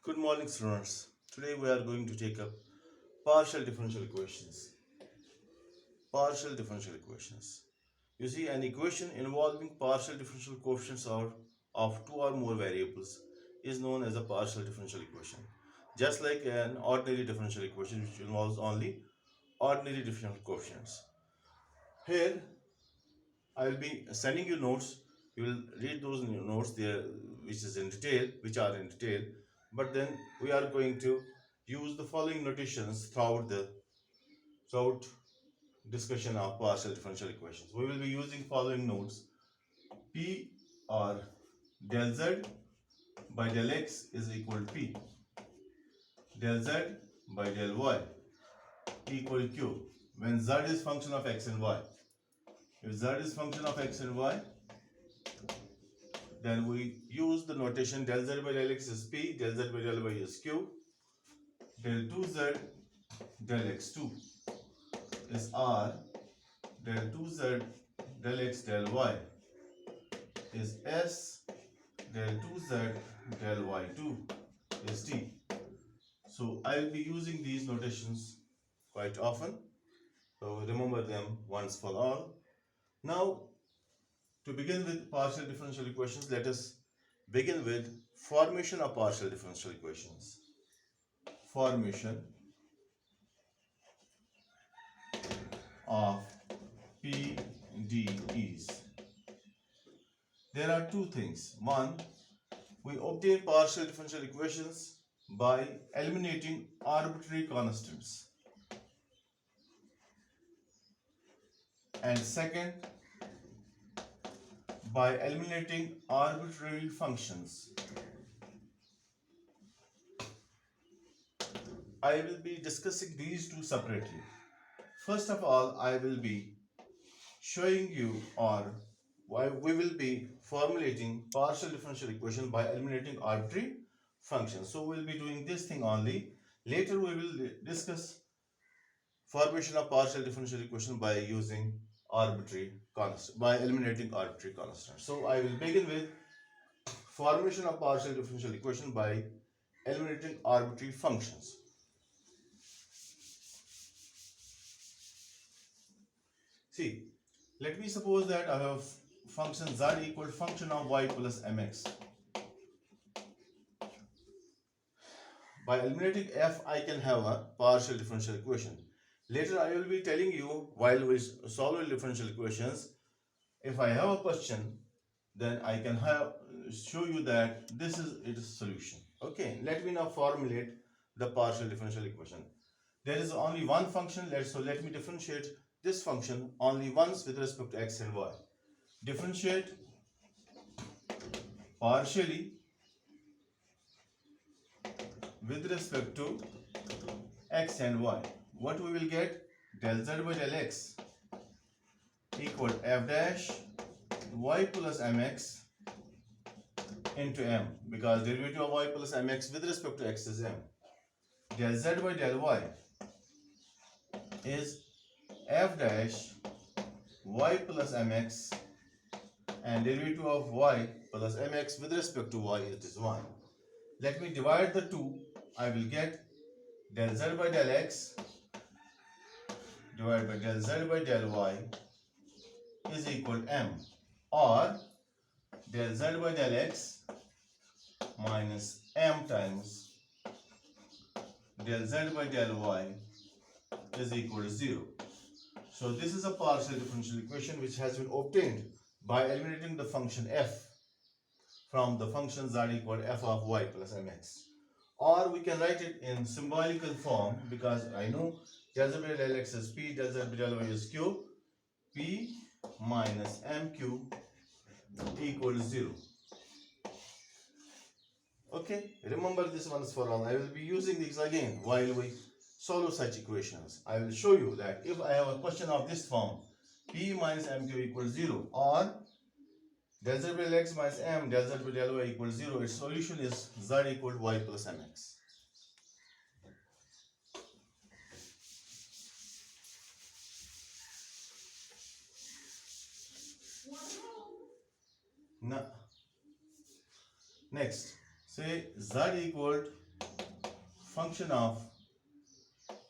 Good morning, students. Today we are going to take up partial differential equations. Partial differential equations. You see, an equation involving partial differential coefficients of two or more variables is known as a partial differential equation. Just like an ordinary differential equation, which involves only ordinary differential coefficients. Here, I will be sending you notes. You will read those notes there, which are in detail. But then we are going to use the following notations throughout discussion of partial differential equations. We will be using following notes. P or del z by del x is equal to P. Del z by del y equal to Q. When z is function of x and y. If z is function of x and y, then we use the notation del z by del x is P, del z by del y is Q, del 2z del x2 is R, del 2z del x del y is S, del 2z del y2 is T. So I will be using these notations quite often. So remember them once for all. Now, to begin with partial differential equations, let us begin with formation of partial differential equations. Formation of P.D.Es. There are two things. One, we obtain partial differential equations by eliminating arbitrary constants. And second, by eliminating arbitrary functions. I will be discussing these two separately. First of all, I will be showing you or why we will be formulating partial differential equation by eliminating arbitrary functions. So we will be doing this thing only. Later we will discuss formation of partial differential equation by using arbitrary constant, by eliminating arbitrary constants. So I will begin with formation of partial differential equation by eliminating arbitrary functions. See, let me suppose that I have function z equal to function of y plus mx. By eliminating f, I can have a partial differential equation. Later, I will be telling you while we solve differential equations, if I have a question, then I can show you that this is its solution. Okay, let me now formulate the partial differential equation. There is only one function, so let me differentiate this function only once with respect to x and y. Differentiate partially with respect to x and y. What we will get? Del z by del x equal f dash y plus mx into m, because derivative of y plus mx with respect to x is m. Del z by del y is f dash y plus mx, and derivative of y plus mx with respect to y is 1. Let me divide the two. I will get del z by del x divided by del z by del y is equal to m, or del z by del x minus m times del z by del y is equal to 0. So this is a partial differential equation which has been obtained by eliminating the function f from the function z equal to f of y plus mx. Or we can write it in symbolical form, because I know del z by del x is p, del z by del y is q, p minus mq equal to 0. Okay, remember this once for all. I will be using this again while we solve such equations. I will show you that if I have a question of this form, p minus mq equals 0, or del z by del x minus m del z by del y equals 0, its solution is z equal to y plus mx. Now, next, say z equal to function of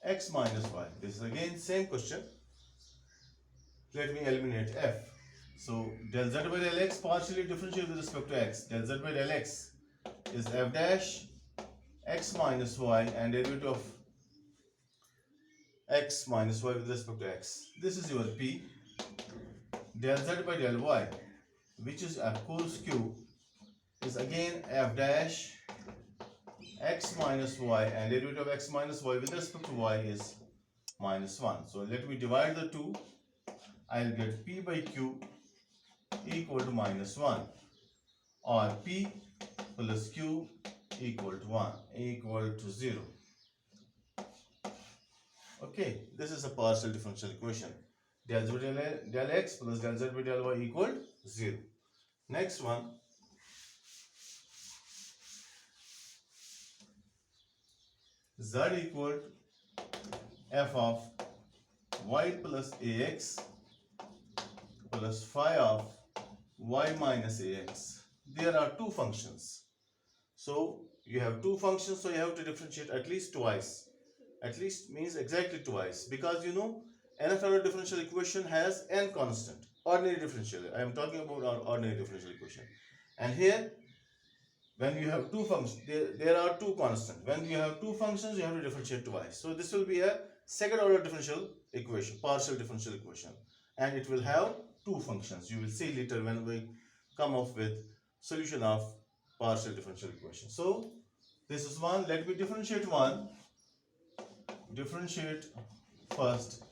x minus y. This is again same question. Let me eliminate f. So del z by del x partially differentiate with respect to x. Del z by del x is f dash x minus y and derivative of x minus y with respect to x. This is your p. Del z by del y, which is of course q, is again f dash x minus y and derivative of x minus y with respect to y is minus 1. So let me divide the two. I'll get p by q equal to minus 1, or p plus q equal to 0. Okay, this is a partial differential equation. Del z by del x plus del z by del y equal 0. Next one, z equal f of y plus ax plus phi of y minus ax. There are two functions. So you have two functions, so you have to differentiate at least twice. At least means exactly twice, because you know nth order differential equation has n constant. Ordinary differential. I am talking about our ordinary differential equation. And here, when you have two functions, there are two constants. When you have two functions, you have to differentiate twice. So this will be a second order differential equation, partial differential equation. And it will have two functions. You will see later when we come up with solution of partial differential equation. So this is one. Let me differentiate one. Differentiate first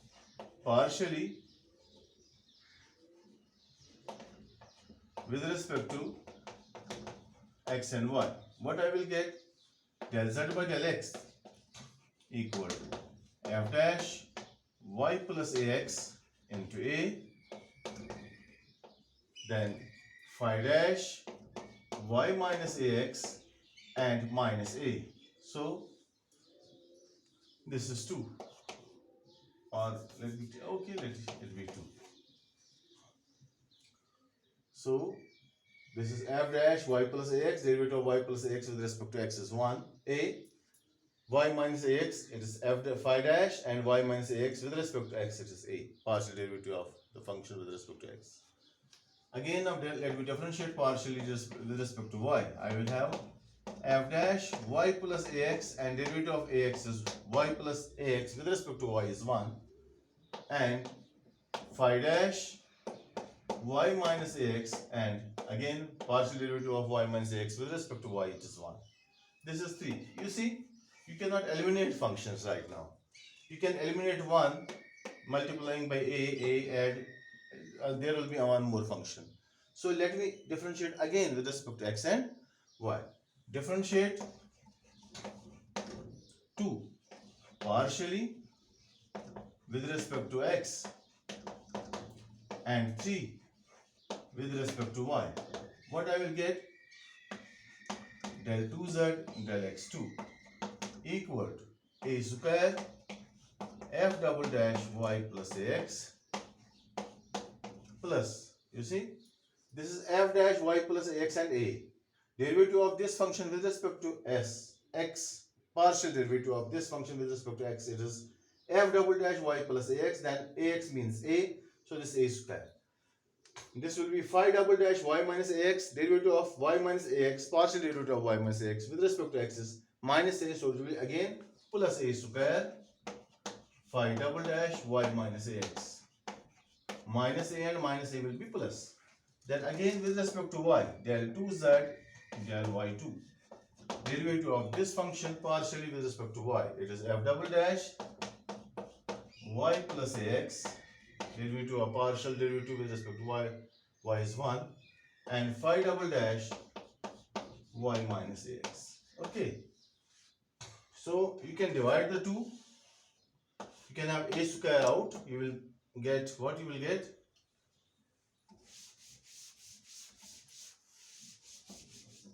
partially with respect to x and y. What I will get? Del z by del x equal to f dash y plus ax into a, then phi dash y minus ax and minus a. So this is 2, or let it be 2. So this is f dash y plus ax, derivative of y plus ax with respect to x is 1. A, y minus ax, it is f phi dash, and y minus ax with respect to x, it is a, partial derivative of the function with respect to x. Again, now let me differentiate partially just with respect to y. I will have f dash y plus ax, and derivative of ax is y plus ax with respect to y is 1, and phi dash y minus ax, and again partial derivative of y minus ax with respect to y, it is 1. This is 3. You see, you cannot eliminate functions right now. You can eliminate one multiplying by a add, there will be one more function. So let me differentiate again with respect to x and y. Differentiate 2 partially with respect to x and 3 with respect to y. What I will get? Del 2z del x2 equal to a square f double dash y plus ax plus, you see, this is f dash y plus ax and a. Derivative of this function with respect to x, partial derivative of this function with respect to x, it is f double dash y plus ax, then ax means a, so this is a square. This will be phi double dash y minus ax, derivative of y minus ax, partial derivative of y minus ax with respect to x is minus a, so it will be again plus a square phi double dash y minus ax. Minus a and minus a will be plus. Then again with respect to y, del 2z del y2. Derivative of this function partially with respect to y, it is f double dash y plus ax, derivative of partial derivative with respect to y is 1, and phi double dash y minus ax. Okay, so you can divide the two. You can have a square out. You will get what you will get.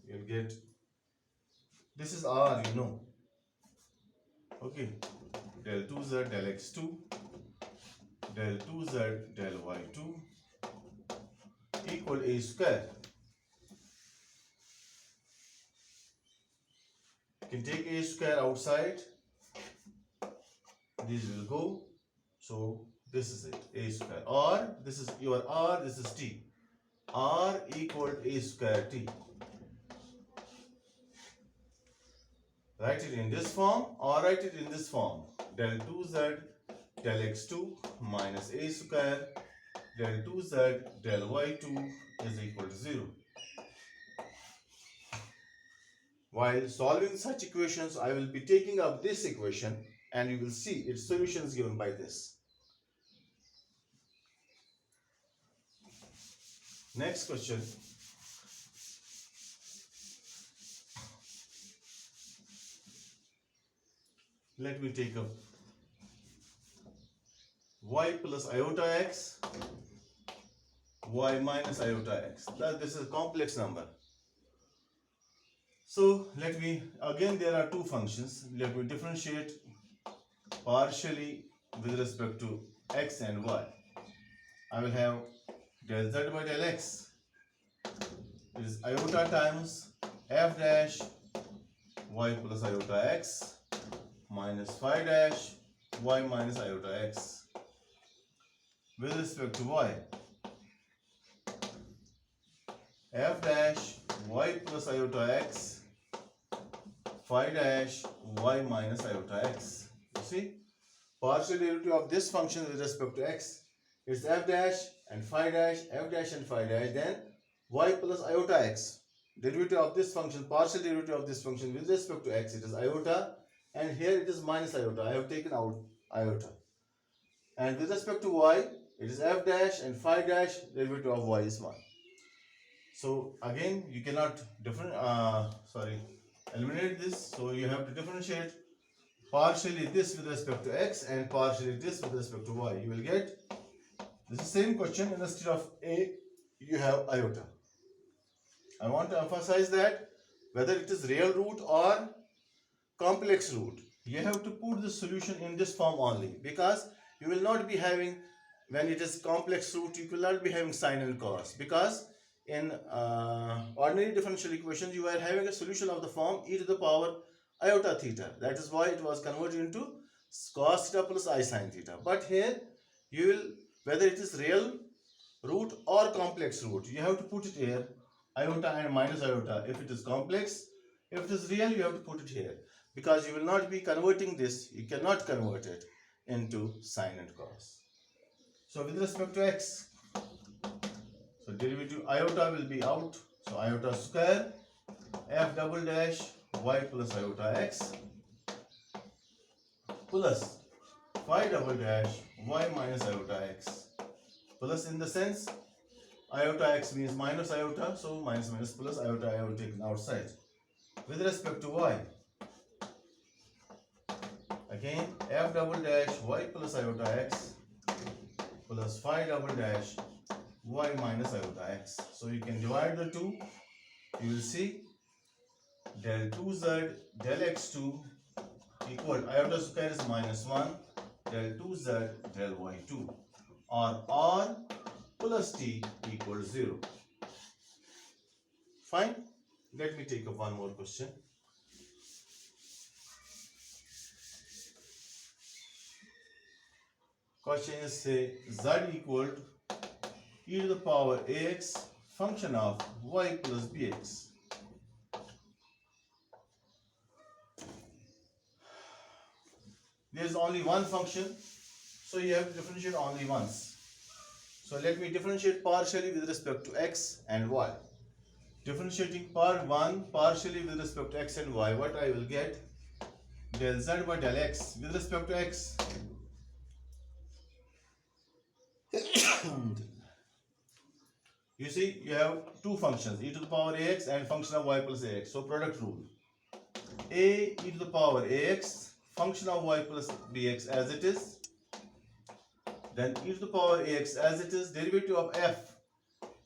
You will get, this is r, you know. Okay, del 2z del x2 del 2z del y2 equal a square You can take a square outside. These will go. So this is it, a square. Or this is your r, this is t. R equal to a square t. Write it in this form or write it in this form. Del 2z del x2 minus a square del 2z del y2 is equal to 0. While solving such equations, I will be taking up this equation and you will see its solution is given by this. Next question. Let me take up y plus iota x, y minus iota x. This is a complex number. So let me, again there are two functions. Let me differentiate partially with respect to x and y. I will have del z by del x. It is iota times f dash y plus iota x minus phi dash y minus iota x. With respect to y, f dash y plus iota x phi dash y minus iota x. You see, partial derivative of this function with respect to x is f dash and phi dash, f dash and phi dash, then y plus iota x. Derivative of this function, partial derivative of this function with respect to x, it is iota, and here it is minus iota. I have taken out iota. And with respect to y, it is f dash and phi dash, derivative of y is 1. So again, you cannot eliminate this. So you have to differentiate partially this with respect to x and partially this with respect to y. You will get this is the same question. Instead of a, you have iota. I want to emphasize that whether it is real root or complex root, you have to put the solution in this form only, because you will not be having, when it is complex root, you will not be having sine and cos, because in ordinary differential equations you are having a solution of the form e to the power iota theta. That is why it was converted into cos theta plus I sine theta. But here you will, whether it is real root or complex root, you have to put it here, iota and minus iota. If it is complex, if it is real, you have to put it here, because you will not be converting this, you cannot convert it into sine and cos. So with respect to x, so derivative iota will be out, so iota square f double dash y plus iota x plus phi double dash y minus iota x, plus in the sense iota x means minus iota, so minus minus plus iota I have taken outside. With respect to y, again f double dash y plus iota x plus phi double dash y minus iota x. So you can divide the two, you will see del 2z del x2 equal iota square is minus 1 del 2z del y2, or r plus t equals 0. Fine. Let me take up one more question. Question is, say z equal to e to the power ax function of y plus bx. There is only one function, so you have to differentiate only once. So let me differentiate partially with respect to x and y. Differentiating part 1 partially with respect to x and y, what I will get? Del z by del x with respect to x. You see, you have two functions, e to the power ax and function of y plus ax. So product rule. A e to the power ax, function of y plus bx as it is. Then e to the power ax as it is, derivative of f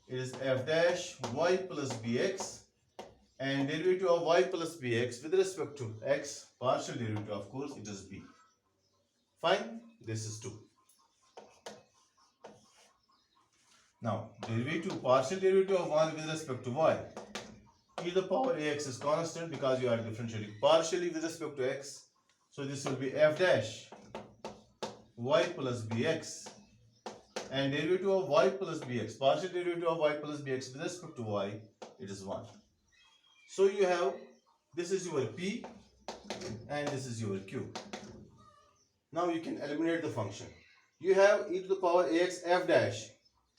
is f dash y plus bx, and derivative of y plus bx with respect to x, partial derivative of course, it is b. Fine, this is 2. Now, partial derivative of 1 with respect to y. e to the power ax is constant because you are differentiating partially with respect to x. So this will be f dash y plus bx, and derivative of y plus bx, partial derivative of y plus bx with respect to y, it is 1. So you have, this is your p and this is your q. Now you can eliminate the function. You have e to the power ax f dash,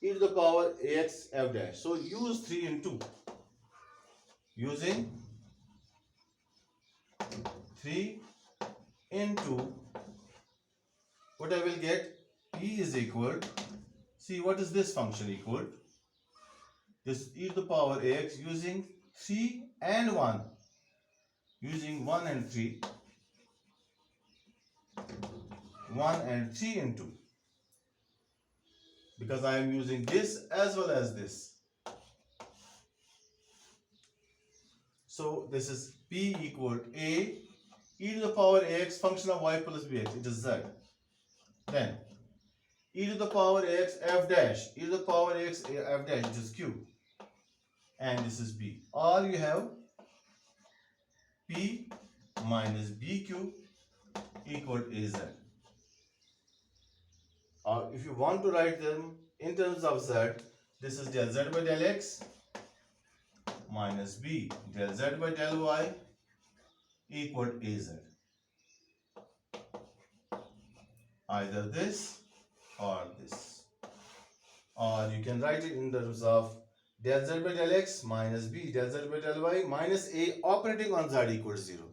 e to the power ax f dash. So use 3 in 2. Using 3 into, what I will get, p is equal, see what is this function equal? This e to the power ax using 3 and 1, using 1 and 3, 1 and 3 into, because I am using this as well as this. So this is p equal a e to the power ax function of y plus bx, it is z. Then e to the power ax f dash, e to the power ax f dash, it is q. And this is b. Or you have p minus bq equal az. Or if you want to write them in terms of z, this is del z by del x minus b del z by del y equal az. Either this or this. Or you can write it in terms of del z by del x minus b del z by del y minus a operating on z equals 0.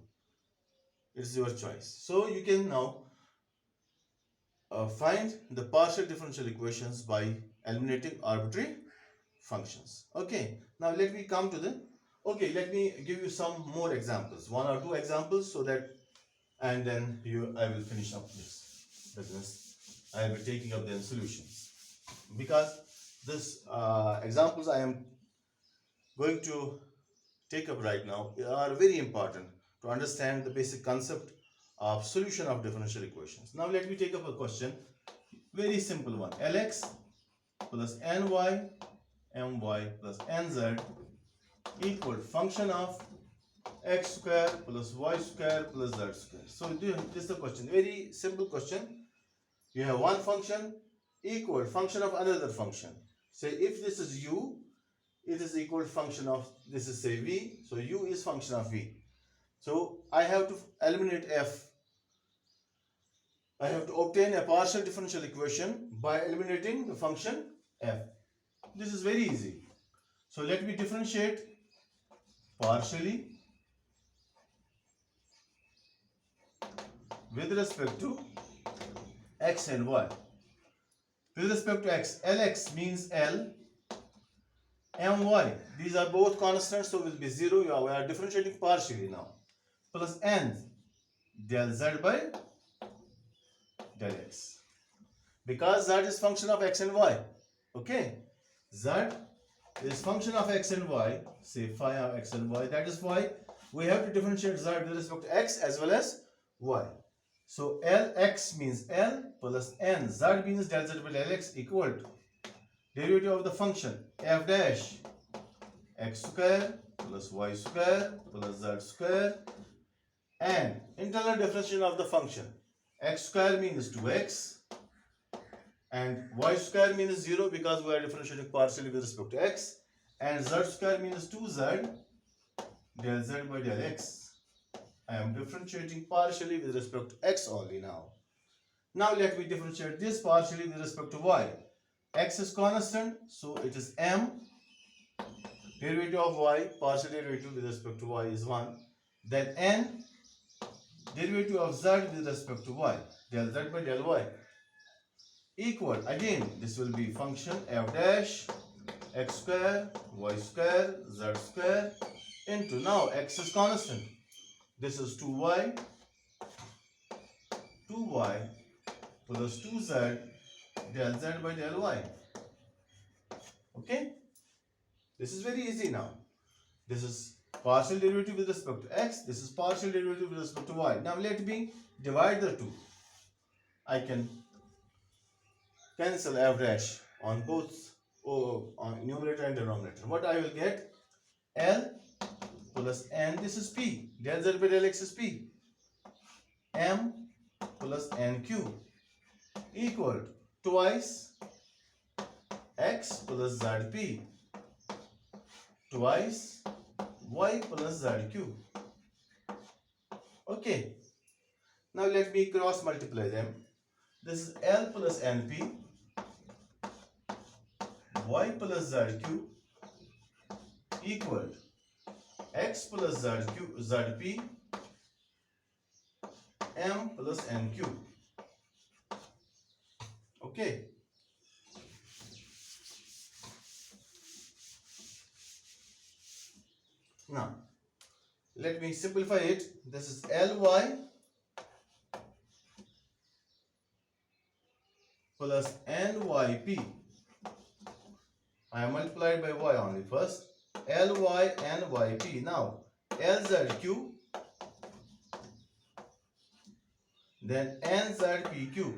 It's your choice. So you can now find the partial differential equations by eliminating arbitrary functions. Okay, now let me come to the, let me give you some more examples, 1 or 2 examples, so that, and then I will finish up this business. I will be taking up the solutions, because this examples I am going to take up right now are very important to understand the basic concept of solution of differential equations. Now let me take up a question, very simple one. Lx plus ny my plus nz equal function of x square plus y square plus z square. So this is the question, very simple question. You have one function equal function of another function. Say if this is u, it is equal function of, this is say v, so u is function of v. So I have to eliminate f. I have to obtain a partial differential equation by eliminating the function f. This is very easy. So let me differentiate partially with respect to x and y. With respect to x, Lx means L, My, these are both constants, so will be 0. We are differentiating partially now. Plus n del z by del x. Because z is function of x and y. Okay? Z is function of x and y. Say phi of x and y. That is why we have to differentiate z with respect to x as well as y. So Lx means L plus n. Z means del z by del x equal to derivative of the function f dash x square plus y square plus z square, and internal differentiation of the function. X square means 2x and y square means 0 because we are differentiating partially with respect to x, and z square means 2z del z by del x. I am differentiating partially with respect to x only now. Now let me differentiate this partially with respect to y. X is constant, so it is m. Derivative of y, partial derivative with respect to y is 1. Then n, derivative of z with respect to y, del z by del y, equal, again this will be function f dash x square, y square, z square into, now x is constant. This is 2y plus 2z del z by del y. Okay? This is very easy now. This is partial derivative with respect to x. This is partial derivative with respect to y. Now let me divide the two. I can cancel f dash on both, on numerator and denominator. What I will get? L plus n, this is p, del z by del x is p, m plus nq equal twice x plus zp twice y plus zq. Okay, now let me cross multiply them. This is L plus np y plus zq equal x plus zp m plus nq. Okay, now let me simplify it. This is ly plus nyp. I am multiplied by y only first. Ly nyp. Now lzq, then nzpq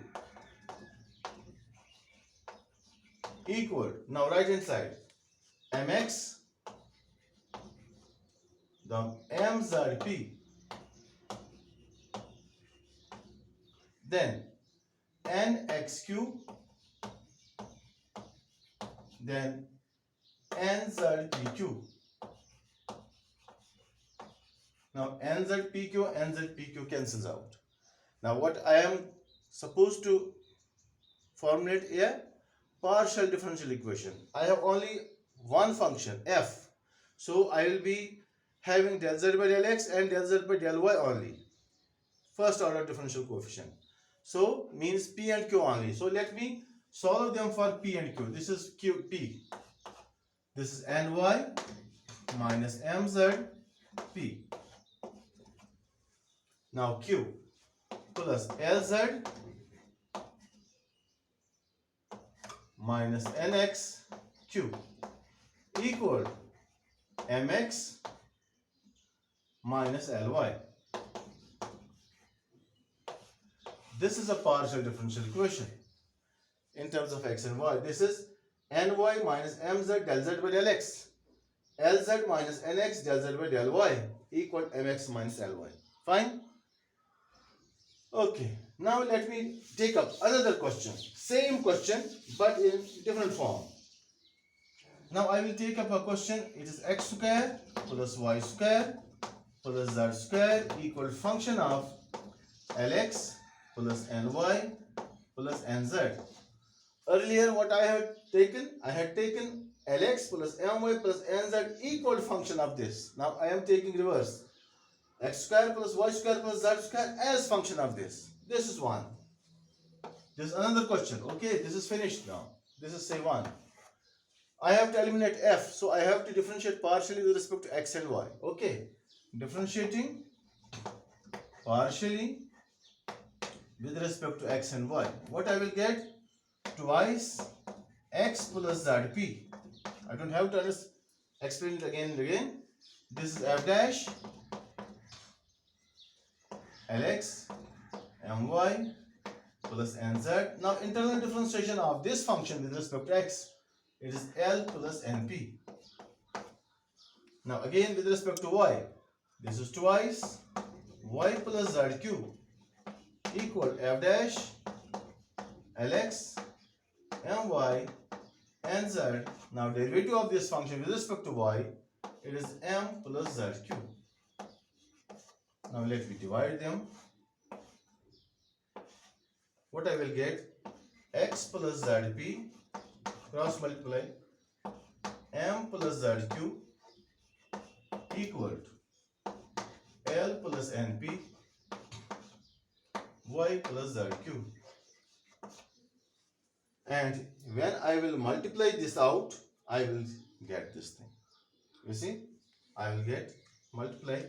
equal. Now right hand side mx, the mzp, then nxq, then nzpq. Now nzpq cancels out. Now what I am supposed to formulate a partial differential equation. I have only one function f, so I will be having del z by del x and del z by del y only, first order differential coefficient. So means p and q only. So let me solve them for p and q. This is q p. This is ny minus mz p. Now q plus lz minus nx q equal mx minus ly. This is a partial differential equation in terms of x and y. This is ny minus mz del z by del x, lz minus nx del z by del y equal mx minus ly. Fine? Okay, now let me take up another question. Same question but in different form. Now I will take up a question. It is x square plus y square plus z square equal function of lx plus ny plus nz. Earlier what I had taken? I had taken lx plus my plus nz equal function of this. Now I am taking reverse. X square plus y square plus z square as function of this. This is one. This is another question. Okay, this is finished now. This is say 1. I have to eliminate f, so I have to differentiate partially with respect to x and y. Okay, differentiating partially with respect to x and y. What I will get? Twice x plus zp. I don't have to explain it again and again. This is f dash lx my plus nz. Now internal differentiation of this function with respect to x, it is L plus np. Now again with respect to y, this is twice y plus zq equal f dash lx my nz. Now derivative of this function with respect to y, it is m plus zq. Now let me divide them. What I will get? X plus zp cross multiply m plus zq equal L plus np y plus zq. And when I will multiply this out, I will get this thing. You see, I will get multiply.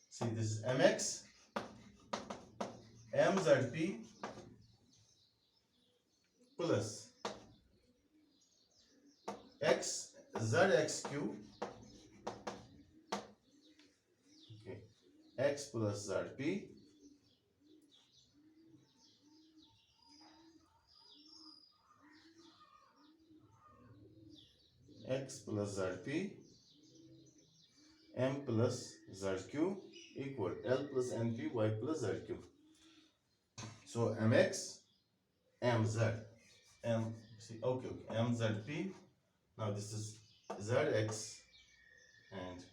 See, this is mx mzp plus x zxq, okay, x plus zp x plus zp m plus zq equal L plus np y plus zq. So mx mz m see okay mzp. Now this is zx and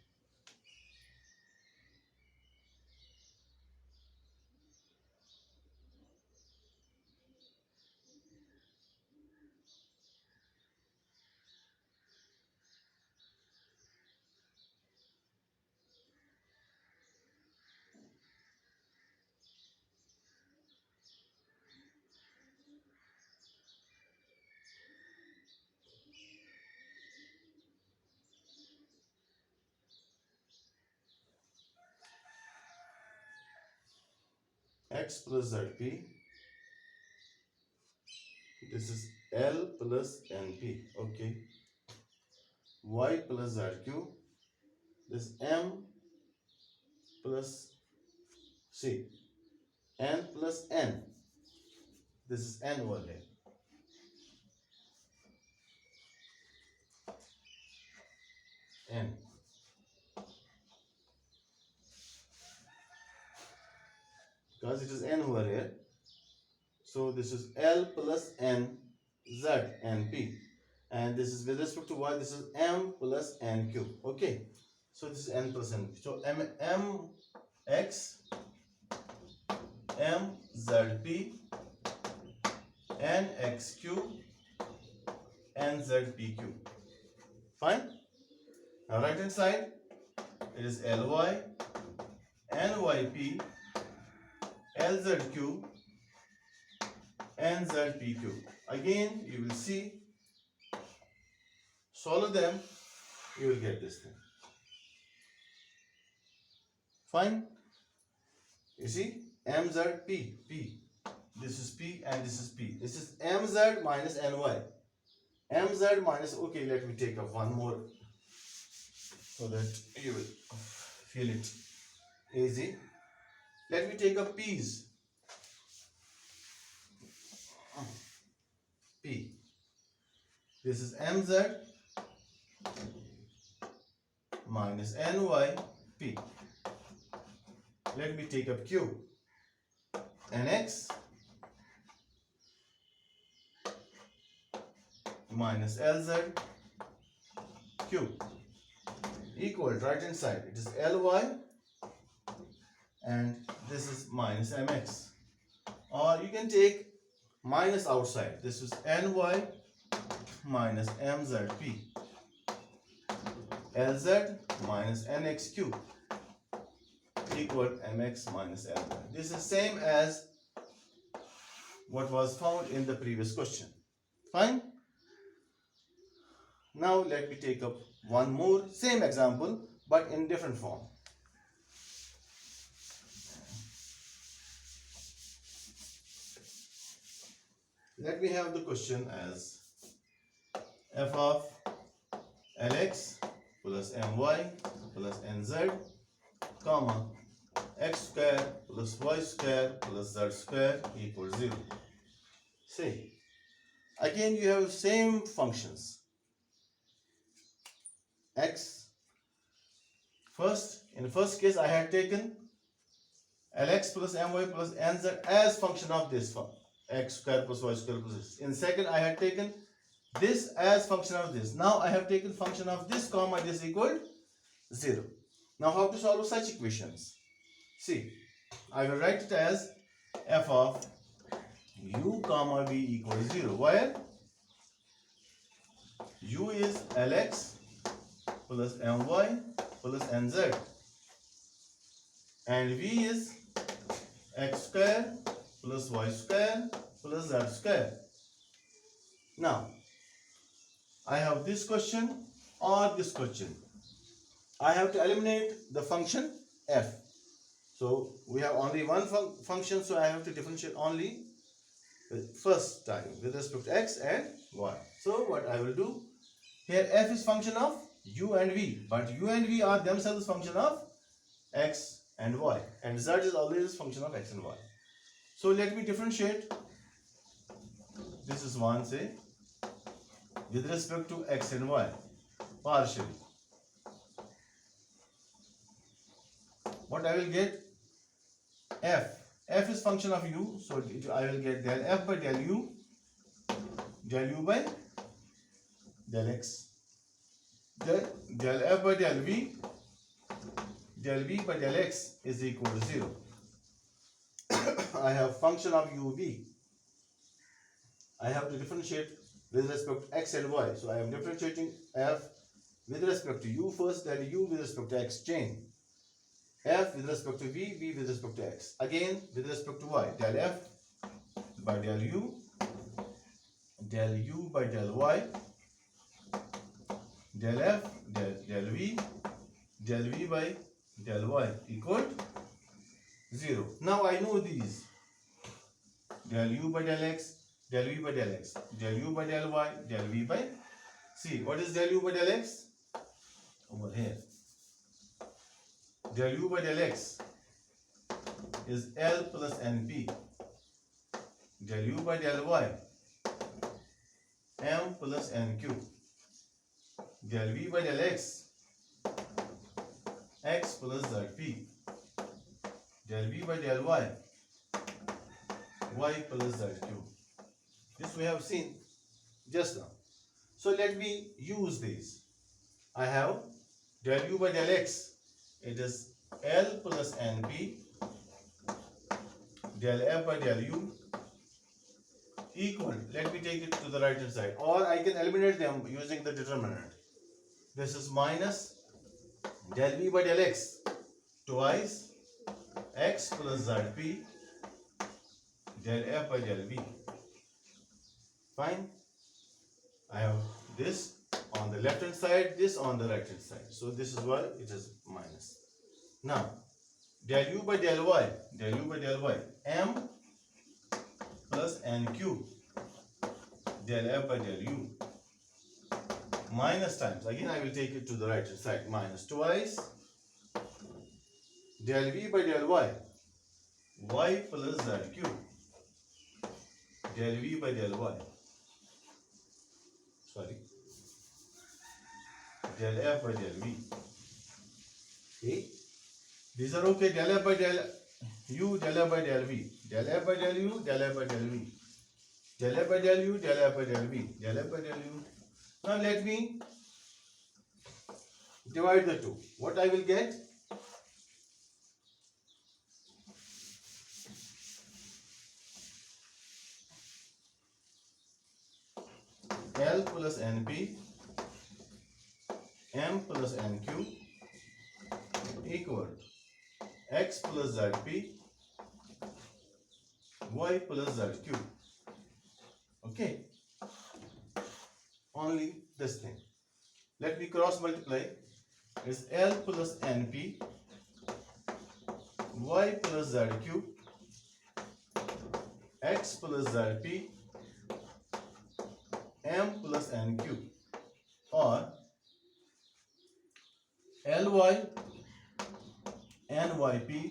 x plus zp. This is L plus np. Okay. Y plus zq. This m plus c. N plus n. This is n over here. N. Because it is n over here. So this is L plus n z and p. And this is with respect to y, this is m plus n cube. Okay. So this is n plus n. So m x m z p n x cube n z p cube. Fine. Now right hand side it is ly nyp lz cube nz p cube. Again you will see, solve them, you will get this thing. Fine. You see mz p. This is p and this is p. This is mz minus ny. Mz minus, okay, let me take up one more so that you will feel it easy. Let me take up p's. P. This is mz minus ny p. Let me take up q. nx minus lz cube equal right hand side. It is ly and this is minus mx. Or you can take minus outside. This is ny minus mzp. lz minus nx cube equal mx minus lz. This is same as what was found in the previous question. Fine. Now let me take up one more same example but in different form. Let me have the question as f of lx plus my plus nz comma x square plus y square plus z square equals 0. See, again you have same functions. X, in the first case I had taken lx plus my plus nz as function of this x square plus y square plus this. In second I had taken this as function of this. Now I have taken function of this comma this equal 0. Now how to solve such equations? See, I will write it as f of u comma v equals 0, where u is lx plus my plus nz and v is x square plus y square plus z square. Now I have this question or this question. I have to eliminate the function f. So we have only one function, so I have to differentiate only the first time with respect to x and y. So what I will do, here f is function of u and v, but u and v are themselves function of x and y, and z is always function of x and y. So let me differentiate. This is one, say, with respect to x and y partially. what I will get? F. F is function of u, so I will get del f by del u by del x. Del f by del v by del x is equal to 0. I have function of u v. I have to differentiate with respect to x and y. So I am differentiating f with respect to u first, then u with respect to x chain. F with respect to v with respect to x. Again with respect to y. Del f by del u by del y, del f del v by del y equal 0. Now I know these. Del u by del x, del v by del x, del u by del y, del v by c. What is del u by del x? Over here. Del u by del x is L plus NP. Del u by del y, M plus NQ. Del v by del x, X plus ZP. Del v by del y, Y plus ZQ. This we have seen just now. So let me use these. I have del u by del x. It is L plus NP del f by del u equal. Let me take it to the right hand side, or I can eliminate them using the determinant. This is minus del v by del x twice x plus zp del f by del v. Fine. I have this on the left hand side, this on the right hand side. So this is why it is minus. Now del u by del y, m plus nq del f by del u minus times, again I will take it to the right hand side, minus twice del v by del y, y plus zq del v by del y, del f by del v. Okay, these are okay. Del f by del u, del f by del v, del f by del u, del f by del v, del f by del u, del f by del v, del f by del u. Now let me divide the two. What I will get? L plus NP, M plus NQ equal X plus ZP, Y plus ZQ. Okay. Only this thing. Let me cross multiply. Is L plus NP, Y plus ZQ, X plus ZP, M plus NQ, or LY, NYP,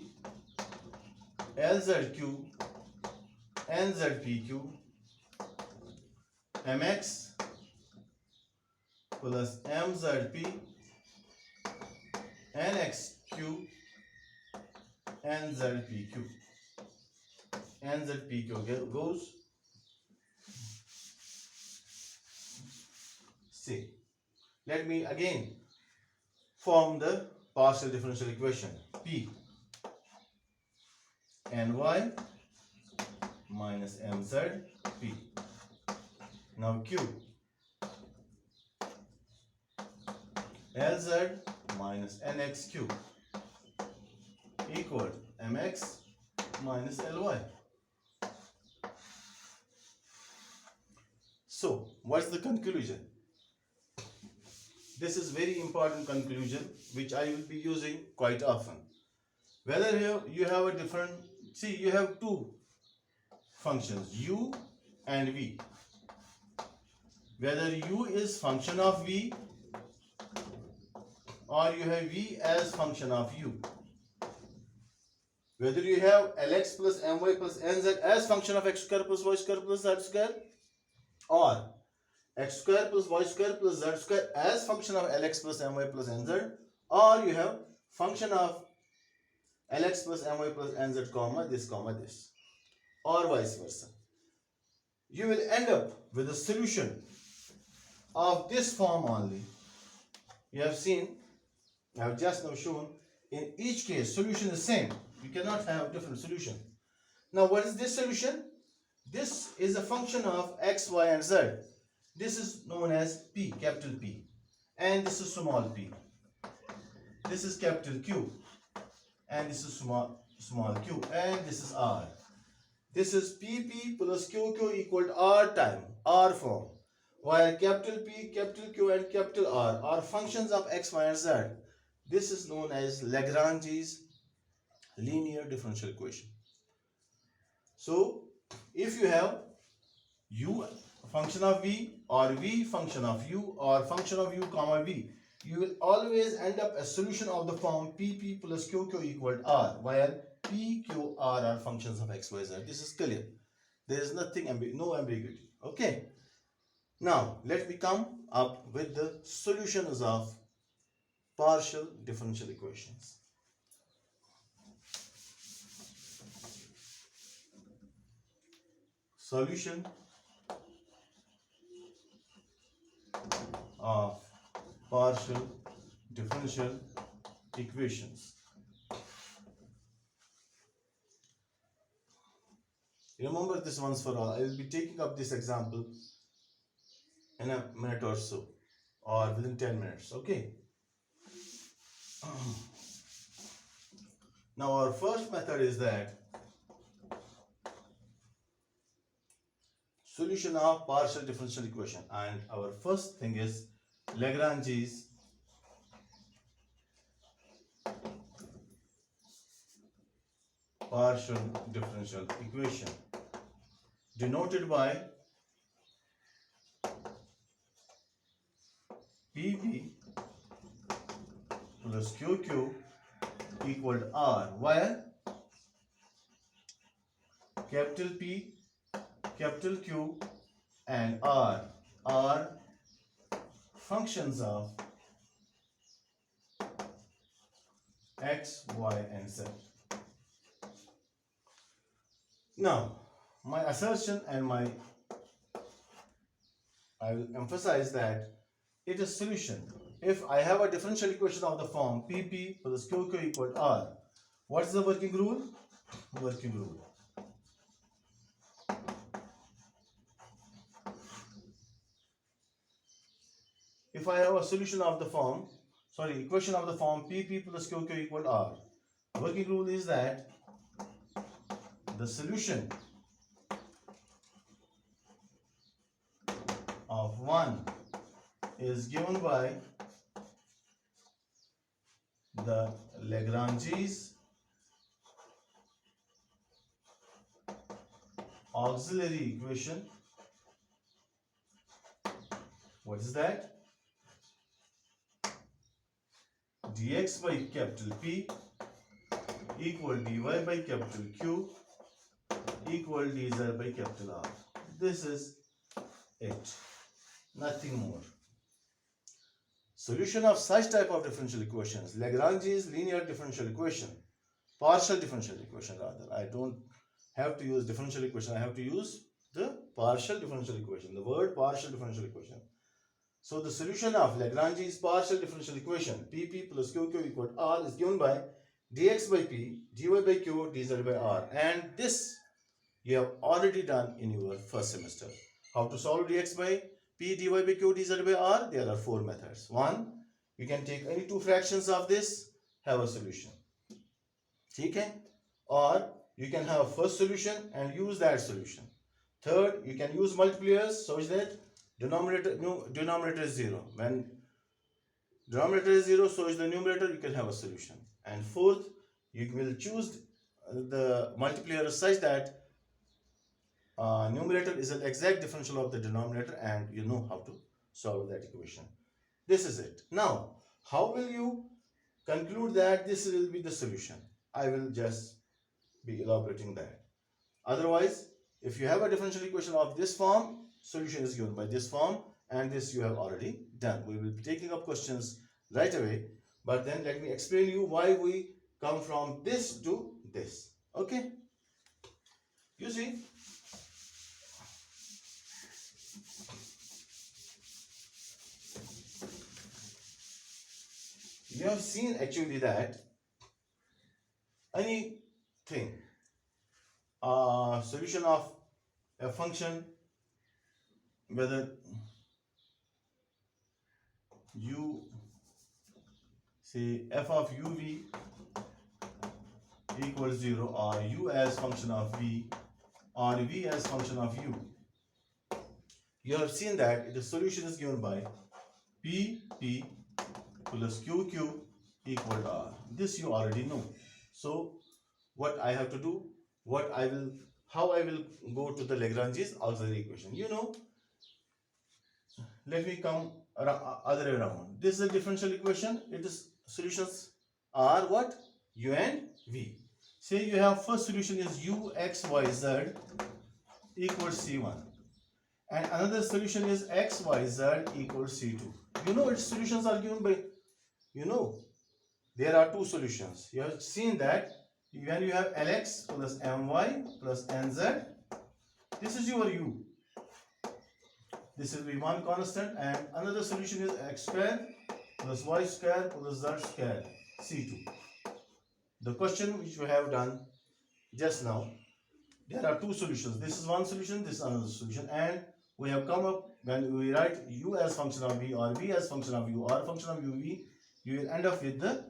LZQ, NZPQ, MX plus MZP, NXQ, NZPQ. NZPQ goes C. Let me again form the partial differential equation. P NY minus MZP. Now Q LZ minus NXQ equal MX minus LY. So, what's the conclusion? This is very important conclusion which I will be using quite often. Whether you have a different, see, you have two functions, u and v. Whether u is function of v or you have v as function of u. Whether you have lx plus my plus nz as function of x square plus y square plus z square, or x square plus y square plus z square as function of lx plus my plus nz, or you have function of lx plus my plus nz comma this, or vice versa. You will end up with a solution of this form only. You have seen, I have just now shown, in each case solution is same. You cannot have different solution. Now what is this solution? This is a function of x, y and z. This is known as P, capital P, and this is small p. This is capital Q, and this is small q, and this is R. This is PP plus QQ equal to R time, R form. While capital P, capital Q and capital R are functions of x, y and z. This is known as Lagrange's linear differential equation. So, if you have u function of v, or v function of u, or function of u comma v, you will always end up a solution of the form PP plus QQ equal to R, while P, Q, R are functions of x, y, z. This is clear. There is nothing, no ambiguity. Okay. Now, let me come up with the solutions of partial differential equations. Solution of partial differential equations. Remember this once for all. I will be taking up this example in a minute or so, or within 10 minutes. Okay. Now our first method is that solution of partial differential equation, and our first thing is Lagrange's partial differential equation, denoted by P.D.E plus QQ equal to R, where capital P, capital Q and R are functions of x, y and z. Now, my assertion and I will emphasize that it is solution. If I have a differential equation of the form PP plus QQ equal to R, what is the working rule? Working rule. If I have a solution of the form, equation of the form PP plus QQ equal to R, working rule is that the solution of one is given by the Lagrange's auxiliary equation. What is that? dx by capital P equal dy by capital Q equal dz by capital R. This is it. Nothing more. Solution of such type of differential equations, Lagrange's linear differential equation, partial differential equation rather. I don't have to use differential equation, I have to use the partial differential equation, the word partial differential equation. So the solution of Lagrange's partial differential equation, PP plus QQ equal to R, is given by dx by P, dy by Q, dz by R. And this you have already done in your first semester. How to solve dx by P, dy by Q, dz by R? There are four methods. One, you can take any two fractions of this, have a solution. Okay? Or you can have a first solution and use that solution. Third, you can use multipliers such that denominator is 0. When denominator is 0, so is the numerator, you can have a solution. And fourth, you will choose the multiplier such that numerator is an exact differential of the denominator, and you know how to solve that equation. This is it. Now, how will you conclude that this will be the solution? I will just be elaborating that. Otherwise, if you have a differential equation of this form, solution is given by this form, and this you have already done. We will be taking up questions right away, but then let me explain you why we come from this to this. Okay, you see, you have seen actually that anything, solution of a function, whether you say f of uv equals 0, or u as function of v, or v as function of u, you have seen that the solution is given by P.D.E plus QQ equal to R. This you already know. So what I have to do, how I will go to the Lagrange's auxiliary equation. You know, let me come other way around. This is a differential equation. It is solutions are what? U and V. Say you have first solution is U x y z equals C1, and another solution is x y z equals C2. You know its solutions are given by, you know, there are two solutions. You have seen that when you have Lx plus My plus Nz, this is your U. This will be one constant, and another solution is x square plus y square plus z square C2. The question which we have done just now, there are two solutions. This is one solution, this is another solution, and we have come up, when we write u as function of v or v as function of u or function of uv, you will end up with the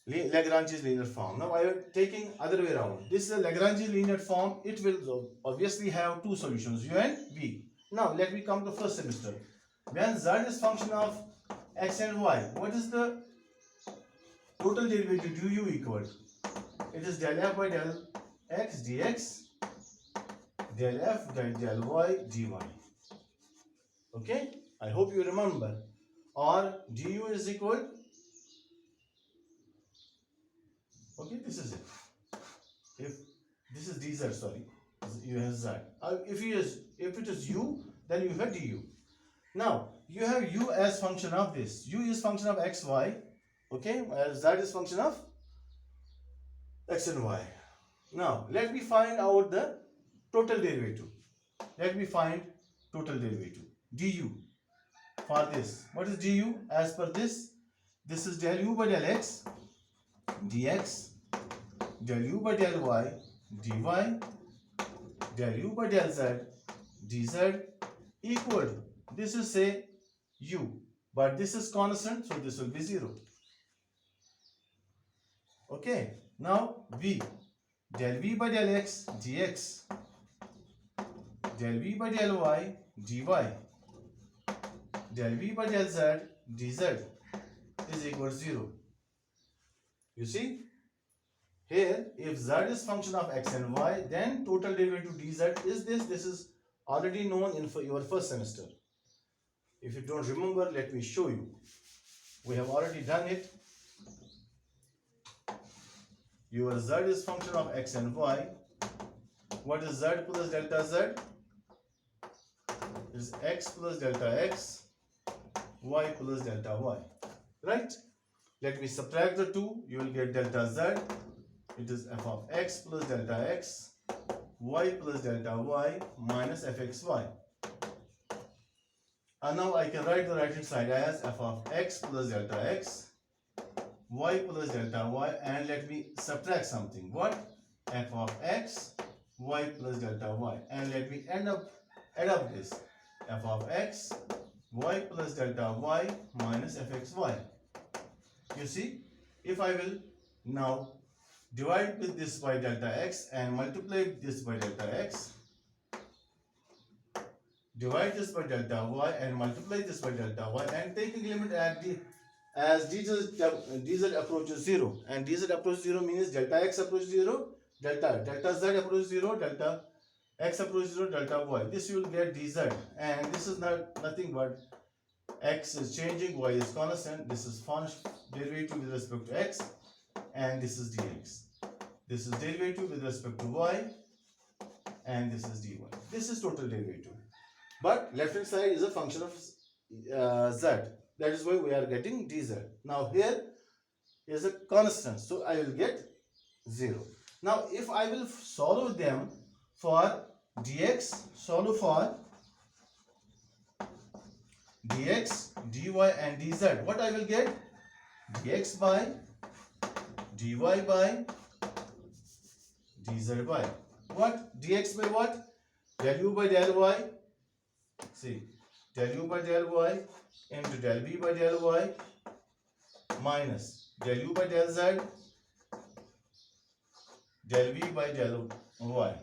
Lagrange's linear form. Now I am taking other way around. This is a Lagrange's linear form. It will obviously have two solutions, u and v. Now let me come to first semester. When z is function of x and y, what is the total derivative du equal? It is del f by del x dx, del f by del y dy. Okay, I hope you remember. Or du is equal, okay, this is it. If this is dz, sorry, you have z. If it is u, then you have du. Now you have u as function of this. U is function of x, y. Okay, as z is function of x and y. Now let me find out the total derivative. Let me find total derivative. Du for this. What is du? As per this is del u by del x dx, del u by del y dy, del u by del z dz equal, this is say u, but this is constant, so this will be 0. Okay, now v, del v by del x dx, del v by del y dy, del v by del z dz is equal to 0. You see, here if z is function of x and y, then total derivative dz is this. This is already known in your first semester. If you don't remember, let me show you. We have already done it. Your z is function of x and y. What is z plus delta z? It is x plus delta x, y plus delta y. Right? Let me subtract the two. You will get delta z. It is f of x plus delta x, y plus delta y minus fxy. And now I can write the right hand side as f of x plus delta x, y plus delta y, and let me subtract something. What? F of x, y plus delta y, and let me add up this. F of x, y plus delta y minus fxy. You see, if I will now divide with this by delta x and multiply this by delta x, divide this by delta y and multiply this by delta y, and taking limit at as dz approaches 0, and dz approaches 0 means delta x approaches 0, delta z approaches 0, delta x approaches 0, delta y. This you will get dz, and this is nothing but x is changing, y is constant. This is derivative with respect to x, and this is dx. This is derivative with respect to y, and this is dy. This is total derivative. But left hand side is a function of z. That is why we are getting dz. Now here, is a constant, so I will get 0. Now if I will solve them for dx, solve for dx, dy and dz, what I will get? Dx by dy by dz by what? Dx by what? Del u by del y. See, del u by del y into del v by del y minus del u by del z, del v by del y.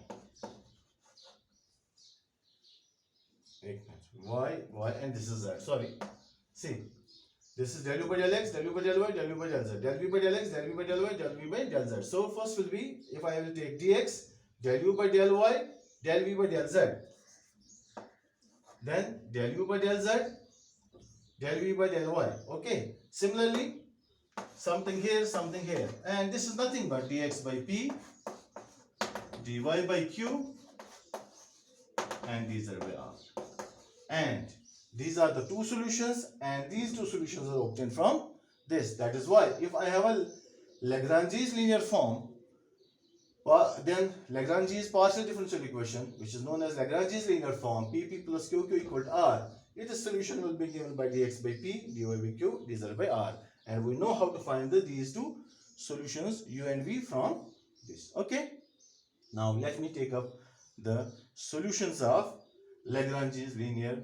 Y, and this is z. Sorry. See, this is del u by del x, del u by del y, del u by del z, del v by del x, del v by del y, del v by del z. So first will be, if I will take dx, del u by del y, del v by del z, then del u by del z, del v by del y. Okay. Similarly, something here, and this is nothing but dx by p, dy by q, and dz by r. And these are the two solutions, and these two solutions are obtained from this. That is why if I have a Lagrange's linear form, then Lagrange's partial differential equation, which is known as Lagrange's linear form, pp plus qq equal to r, its solution will be given by dx by p, dy by q, dz by r. And we know how to find these two solutions u and v from this. Okay. Now let me take up the solutions of Lagrange's linear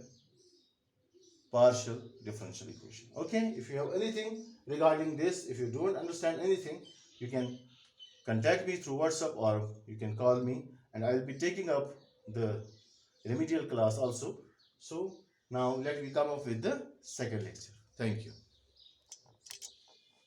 partial differential equation. Okay. If you have anything regarding this, if you don't understand anything, you can contact me through WhatsApp or you can call me, and I will be taking up the remedial class also. So now let me come up with the second lecture. Thank you.